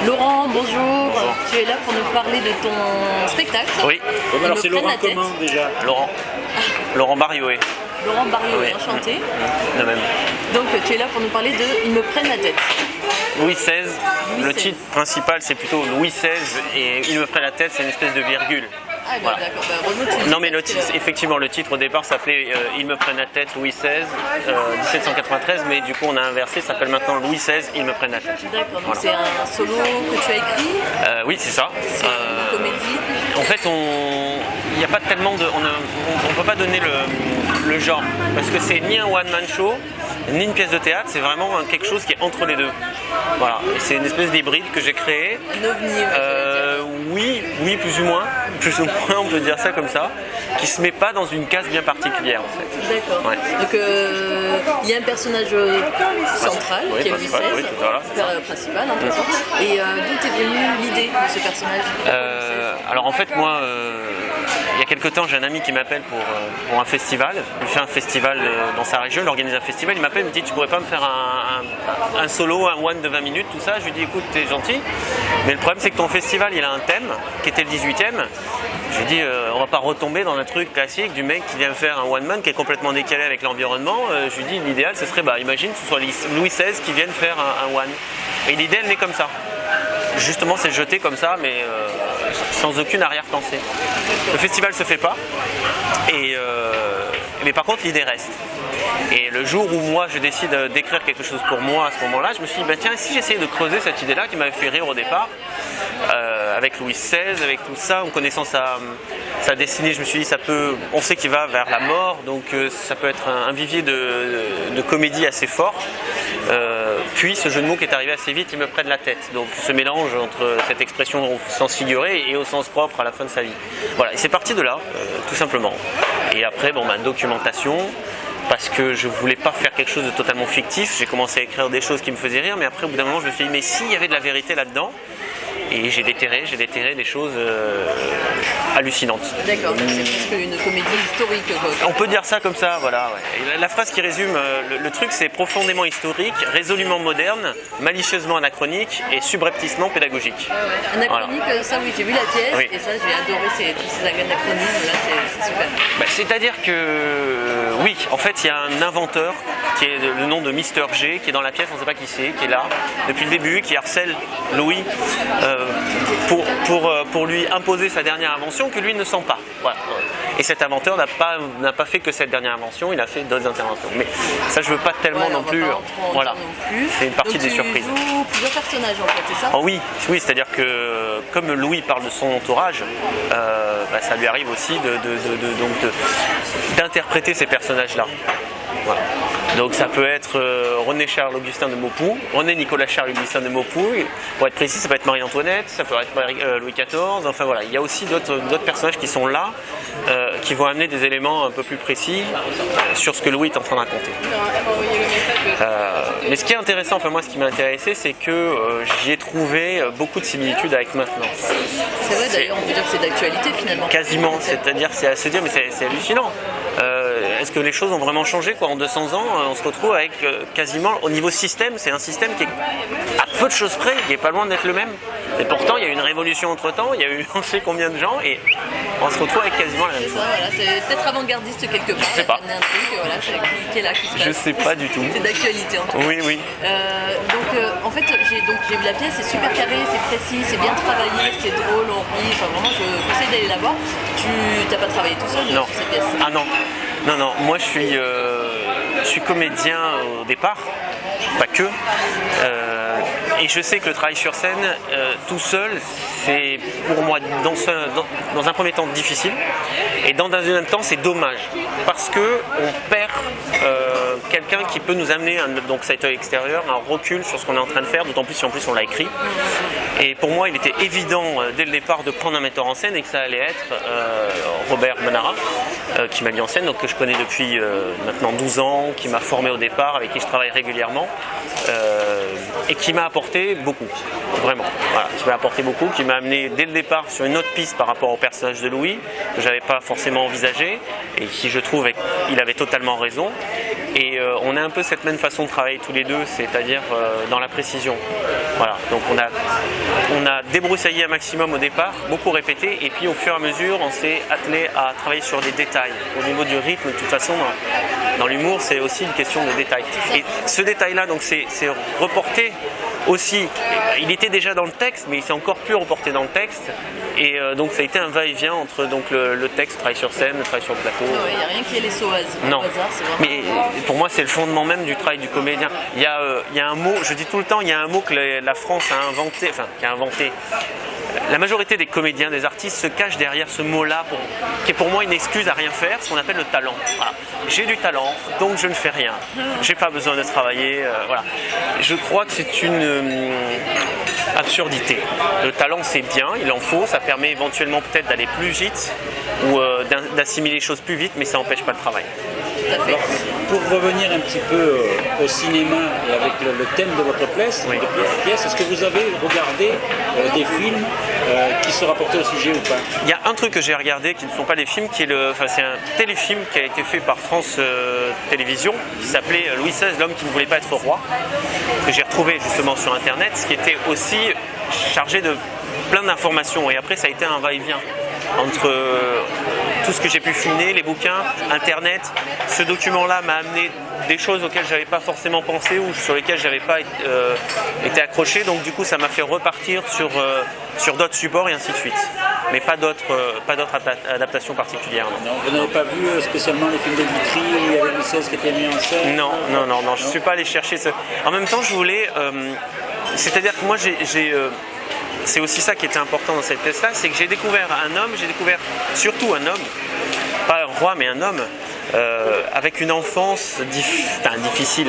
Laurent, bonjour. Tu es là pour nous parler de ton spectacle. Oui. Ils Alors me c'est prennent Laurent la tête. comment déjà? Laurent Barioé. Laurent Barriot, Oui. enchanté. De même. Donc tu es là pour nous parler de Ils me prennent la tête. Louis XVI, Louis le XVI. titre principal c'est plutôt Louis XVI et il me prend la tête, c'est une espèce de virgule. Ah bah, Voilà. d'accord, bah, heureusement que tu le dis Non mais le parce que- titre, effectivement le titre au départ s'appelait Il me prenne la tête Louis XVI 1793, mais du coup on a inversé, ça s'appelle maintenant Louis XVI, Il me prenne la tête. D'accord, donc Voilà. c'est un solo que tu as écrit, Oui c'est ça. c'est une comédie. En fait, il n'y a pas tellement de. On peut pas donner le genre. Parce que c'est ni un one-man show, ni une pièce de théâtre, c'est vraiment quelque chose qui est entre les deux. Voilà. Et c'est une espèce d'hybride que j'ai créé. Un ovni, ouais, j'allais dire. Oui, plus ou moins. Plus ou moins, on peut dire ça comme ça. Qui se met pas dans une case bien particulière en fait. D'accord. Ouais. Donc il y a un personnage central Oui, qui est Louis principal, XVI, oui, voilà, c'est ça. principal en quelque sorte. Et d'où est venue l'idée de ce personnage? Alors en fait moi il y a quelques temps j'ai un ami qui m'appelle pour un festival. Il fait un festival dans sa région, il organise un festival, il m'appelle, il me dit tu pourrais pas me faire un solo, un one de 20 minutes, tout ça. Je lui dis écoute t'es gentil, mais le problème c'est que ton festival il a un thème qui était le 18e. Je lui dis on va pas retomber dans un truc classique du mec qui vient faire un one man qui est complètement décalé avec l'environnement. Je lui dis l'idéal ce serait imagine que ce soit Louis XVI qui vienne faire un one. Et l'idée elle naît comme ça. Justement, c'est jeté comme ça, mais sans aucune arrière-pensée. Le festival se fait pas, mais par contre, l'idée reste. Et le jour où moi, je décide d'écrire quelque chose pour moi à ce moment-là, je me suis dit, tiens, si j'essayais de creuser cette idée-là qui m'avait fait rire au départ, avec Louis XVI, avec tout ça, en connaissant sa destinée, je me suis dit, on sait qu'il va vers la mort, donc ça peut être un vivier de comédie assez fort. Puis ce jeu de mots qui est arrivé assez vite, il me prenne la tête. Donc ce mélange entre cette expression au sens figuré et au sens propre à la fin de sa vie. Voilà, et c'est parti de là, tout simplement. Et après, documentation, parce que je voulais pas faire quelque chose de totalement fictif. J'ai commencé à écrire des choses qui me faisaient rire, mais après, au bout d'un moment, je me suis dit, mais s'il y avait de la vérité là-dedans, et j'ai déterré des choses hallucinantes. D'accord, donc c'est presque une comédie historique. Quoi. On peut dire ça comme ça, voilà. Ouais. Et la phrase qui résume le truc, c'est profondément historique, résolument moderne, malicieusement anachronique et subrepticement pédagogique. Anachronique, ça oui, j'ai vu la pièce Oui. et ça j'ai adoré tous ces anachronismes, là c'est super. C'est-à-dire que, oui, en fait, il y a un inventeur qui est le nom de Mister G, qui est dans la pièce, on ne sait pas qui c'est, qui est là depuis le début, qui harcèle Louis pour lui imposer sa dernière invention que lui ne sent pas. Voilà. Et cet inventeur n'a pas fait que cette dernière invention, il a fait d'autres interventions. Mais ça, je veux pas tellement Ouais, non on va plus. pas en prendre Voilà. non plus. C'est une partie Donc, des surprises. Tu joues plusieurs personnages en fait, c'est ça? Oh oui, c'est-à-dire que comme Louis parle de son entourage, ça lui arrive aussi d'interpréter ces personnages-là. Voilà. Donc ça peut être René Charles Augustin de Maupoux, René Nicolas Charles Augustin de Maupoux, pour être précis, ça peut être Marie-Antoinette, ça peut être Louis XIV, enfin voilà, il y a aussi d'autres personnages qui sont là, qui vont amener des éléments un peu plus précis sur ce que Louis est en train de raconter. Mais ce qui est intéressant, enfin moi ce qui m'a intéressé, c'est que j'y ai trouvé beaucoup de similitudes avec maintenant. C'est vrai d'ailleurs, on peut dire que c'est d'actualité finalement. Quasiment, c'est-à-dire c'est à se dire, mais c'est hallucinant. Est-ce que les choses ont vraiment changé quoi? En 200 ans, on se retrouve avec quasiment, au niveau système, c'est un système qui est à peu de choses près, qui est pas loin d'être le même. Et pourtant, il y a eu une révolution entre-temps, il y a eu on sait combien de gens, et on se retrouve avec quasiment la même C'est chose. ça, voilà, t'es peut-être avant-gardiste quelque part. Je sais pas. Il y a un truc, voilà, qui est là, qui se passe. Je sais pas du tout. C'est d'actualité en tout cas. Oui. En fait, j'ai vu la pièce, c'est super carré, c'est précis, c'est bien travaillé, c'est drôle, on rit. Enfin, vraiment, je conseille d'aller la voir. Tu n'as pas travaillé tout seul Non. sur cette pièce? Ah non. Non, moi je suis comédien au départ, pas que. Et je sais que le travail sur scène, tout seul, c'est pour moi dans un premier temps difficile. Et dans un deuxième temps, c'est dommage. Parce qu'on perd quelqu'un qui peut nous amener, donc cet œil extérieur, un recul sur ce qu'on est en train de faire, d'autant plus si en plus on l'a écrit. Et pour moi, il était évident dès le départ de prendre un metteur en scène et que ça allait être Robert Benara, qui m'a mis en scène, donc que je connais depuis maintenant 12 ans, qui m'a formé au départ, avec qui je travaille régulièrement, et qui m'a apporté beaucoup, vraiment. Voilà, qui m'a apporté beaucoup, qui m'a amené dès le départ sur une autre piste par rapport au personnage de Louis, que j'avais pas forcément envisagé, et qui je trouve, il avait totalement raison. Et on a un peu cette même façon de travailler tous les deux, c'est-à-dire dans la précision. Voilà, donc on a débroussaillé un maximum au départ, beaucoup répété, et puis au fur et à mesure, on s'est attelé à travailler sur des détails. Au niveau du rythme, de toute façon, dans l'humour, c'est aussi une question de détail. Et ce détail-là, donc, c'est reporté aussi. Il était déjà dans le texte, mais il s'est encore plus reporté dans le texte. Et donc ça a été un va-et-vient entre donc, le texte, le travail sur scène, le travail sur le plateau. Il n'y a rien qui est les sauvages. Non, hasard, vraiment... mais pour moi c'est le fondement même du travail du comédien. Il y a un mot, je dis tout le temps, il y a un mot que la France a inventé, La majorité des comédiens, des artistes se cachent derrière ce mot-là qui est pour moi une excuse à rien faire, ce qu'on appelle le talent. Voilà. J'ai du talent, donc je ne fais rien. J'ai pas besoin de travailler. Voilà. Je crois que c'est une absurdité. Le talent c'est bien, il en faut, ça permet éventuellement peut-être d'aller plus vite ou d'assimiler les choses plus vite, mais ça n'empêche pas le travail. Alors, pour revenir un petit peu au cinéma et avec le thème de votre pièce, oui. Est-ce que vous avez regardé des films qui se rapportaient au sujet ou pas? Il y a un truc que j'ai regardé qui ne sont pas des films, c'est un téléfilm qui a été fait par France Télévisions, qui s'appelait Louis XVI, l'homme qui ne voulait pas être roi, que j'ai retrouvé justement sur internet, ce qui était aussi chargé de plein d'informations. Et après ça a été un va-et-vient entre tout ce que j'ai pu filmer, les bouquins, internet. Ce document-là m'a amené des choses auxquelles je n'avais pas forcément pensé ou sur lesquelles je n'avais pas été accroché. Donc du coup ça m'a fait repartir sur d'autres supports et ainsi de suite. Mais pas d'autres adaptations particulières. Non, vous n'avez pas vu spécialement les films de Guitry où il y avait Louis XVI qui était mis en scène? Non, je ne suis pas allé chercher ça. En même temps je voulais... c'est-à-dire que moi c'est aussi ça qui était important dans cette pièce-là, c'est que j'ai découvert surtout un homme, pas un roi mais un homme, avec une enfance difficile,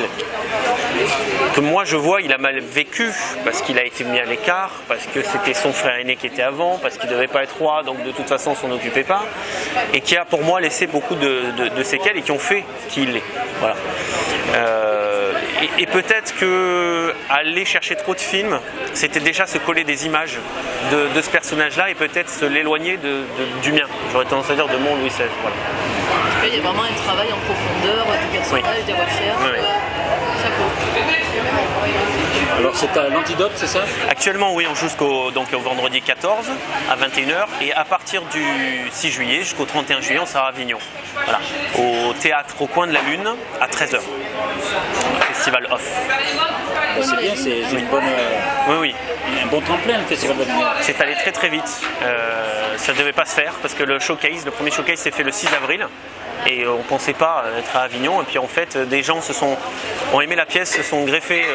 que moi je vois il a mal vécu, parce qu'il a été mis à l'écart, parce que c'était son frère aîné qui était avant, parce qu'il ne devait pas être roi, donc de toute façon on s'en occupait pas, et qui a pour moi laissé beaucoup de séquelles et qui ont fait qui il est. Voilà. Et peut-être qu'aller chercher trop de films, c'était déjà se coller des images de ce personnage-là et peut-être se l'éloigner du mien. J'aurais tendance à dire de mon Louis XVI. Voilà. En tout cas, il y a vraiment un travail en profondeur du personnage, oui. Des recherches. Oui. Chapeau. Alors c'est à l'Antidote, c'est ça? Actuellement oui, on joue au vendredi 14 à 21h et à partir du 6 juillet jusqu'au 31 juillet on sera à Avignon. Voilà. Au théâtre au coin de la Lune à 13h. Festival off. C'est bien, c'est une bonne, oui. un bon tremplin le Festival d'Avignon. C'est allé très très vite. Ça ne devait pas se faire parce que le premier showcase s'est fait le 6 avril. Et on ne pensait pas être à Avignon. Et puis en fait, des gens ont aimé la pièce, se sont greffés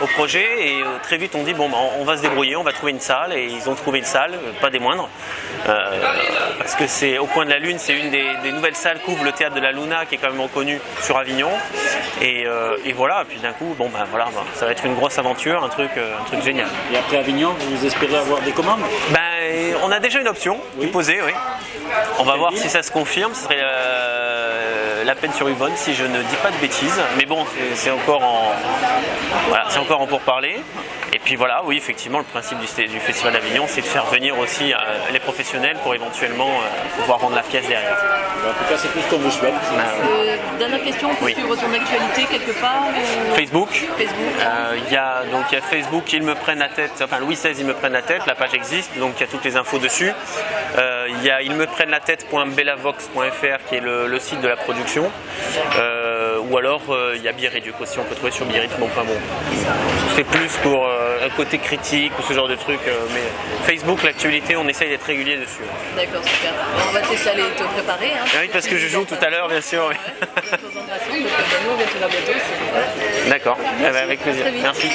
au projet. Et très vite, on dit bon, on va se débrouiller, on va trouver une salle. Et ils ont trouvé une salle, pas des moindres. Parce que c'est au coin de la Lune, c'est une des nouvelles salles qu'ouvre le théâtre de la Luna, qui est quand même reconnu sur Avignon. Et voilà. Et puis d'un coup, ça va être une grosse aventure, un truc génial. Et après Avignon, vous espérez avoir des commandes? On a déjà une option posée, oui. On va voir si ça se confirme. Ce serait La Peine sur Yvonne, si je ne dis pas de bêtises. Mais bon, c'est encore en pourparlers. Et puis voilà, oui, effectivement, le principe du Festival d'Avignon, c'est de faire venir aussi les professionnels pour éventuellement pouvoir rendre la pièce derrière. En tout cas, c'est tout ce qu'on vous souhaite. Dernière question, on peut suivre ton actualité quelque part Facebook. Facebook. Il y a Facebook, ils me prennent la tête, enfin Louis XVI, ils me prennent la tête, la page existe, donc il y a toutes les infos dessus. Il y a ils me prennent la tête.bellavox.fr qui est le site de la production. Ou alors il y a Biréduc aussi, on peut trouver sur Biréduc. Bon, c'est plus pour un côté critique ou ce genre de truc, mais Facebook, l'actualité, on essaye d'être régulier dessus. D'accord, super. Alors, on va te laisser aller te préparer. Hein, oui, parce que je joue tout à l'heure, bien sûr. Oui. Nous, on vient te voir bientôt. D'accord, avec plaisir. Merci.